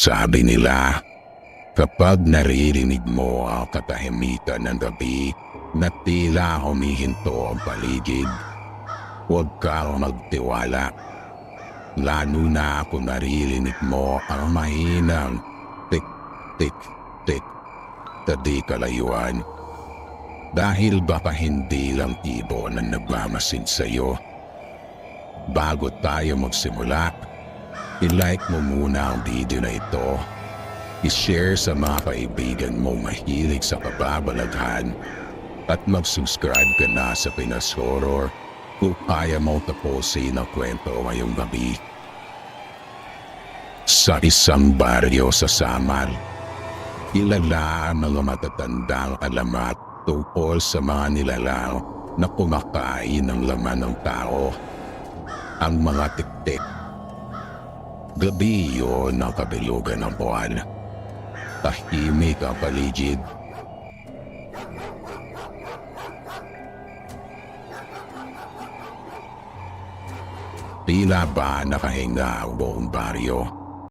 Sabi nila, kapag naririnig mo ang katahimikan ng gabi na tila humihinto ang paligid, huwag kang magtiwala. Lalo na kung naririnig mo ang mahinang tik-tik-tik sa di kalayuan. Dahil baka hindi lang ibon ang nagmamasid sa'yo. Bago tayo magsimula, i-like mo muna ang video na ito. I-share sa mga kaibigan mo mahilig sa kababalaghan at mag-subscribe ka na sa Pinas Horror kung kaya mo tapusin ang kwento ngayong gabi. Sa isang baryo sa Samar, kilala ang mga matatandang alamat tungkol sa mga nilalang na kumakain ng laman ng tao, ang mga tiktik. Gabi yun ang kabilugan ng buwan. Tahimik ang paligid. Tila ba nakahinga ang buong baryo.